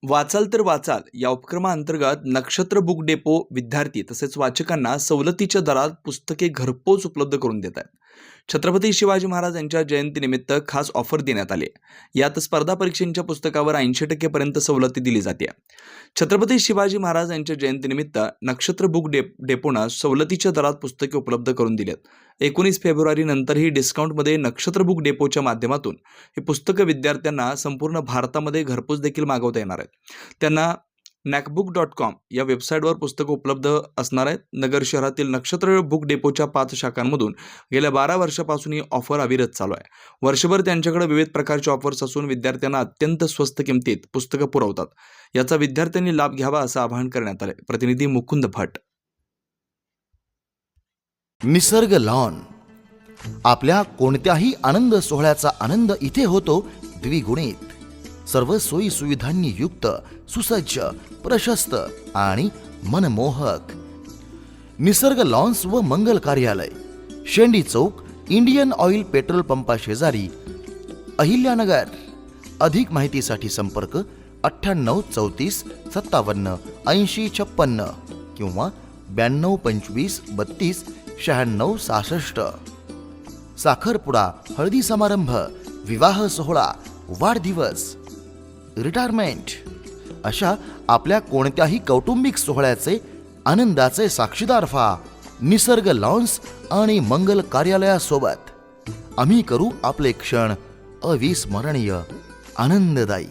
वाचाल तर वाचाल या उपक्रमाअंतर्गत नक्षत्र बुक डेपो विद्यार्थी तसेच वाचकांना सवलतीच्या दरात पुस्तके घरपोच उपलब्ध करून देत आहेत. छत्रपती शिवाजी महाराज यांच्या जयंतीनिमित्त खास ऑफर देण्यात आली. यात स्पर्धा परीक्षांच्या पुस्तकावर 80% पर्यंत सवलती दिली जाते. छत्रपती शिवाजी महाराज यांच्या जयंतीनिमित्त नक्षत्र बुक डेपोनं सवलतीच्या दरात पुस्तके उपलब्ध करून दिली आहेत. 19 फेब्रुवारी नंतरही डिस्काउंटमध्ये नक्षत्र बुक डेपोच्या माध्यमातून ही पुस्तकं विद्यार्थ्यांना संपूर्ण भारतामध्ये घरपोच देखील मागवता येणार आहेत. त्यांना नॅकबुक.com या वेबसाईटवर पुस्तकं उपलब्ध असणार आहेत. नगर शहरातील नक्षत्र बुक डेपोच्या 5 शाखांमधून गेल्या 12 वर्षापासून ही ऑफर अविरत चालू आहे. वर्षभर त्यांच्याकडे विविध प्रकारचे ऑफर्स असून विद्यार्थ्यांना अत्यंत स्वस्त किमतीत पुस्तकं पुरवतात. याचा विद्यार्थ्यांनी लाभ घ्यावा असं आवाहन करण्यात आले. प्रतिनिधी मुकुंद भट. निसर्ग लॉन. आपल्या कोणत्याही आनंद सोहळ्याचा आनंद इथे होतो द्विगुणित. सर्व सोयी सुविधांनी युक्त, सुसज्ज, प्रशस्त आणि मनमोहक. निसर्ग लॉन्स व मंगल कार्यालय, शेंडी चौक, इंडियन ऑइल पेट्रोल पंपा शेजारी, अहिल्यानगर. अधिक माहितीसाठी संपर्क 98 34 57 80 56 किंवा 92 25 32 96 66. साखरपुडा, हळदी समारंभ, विवाह सोहळा, वाढदिवस, रिटायरमेंट अशा आपल्या कोणत्याही कौटुंबिक सोहळ्याचे आनंदाचे साक्षीदार व्हा निसर्ग लॉन्स आणि मंगल कार्यालयासोबत. आम्ही करू आपले क्षण अविस्मरणीय, आनंददायी.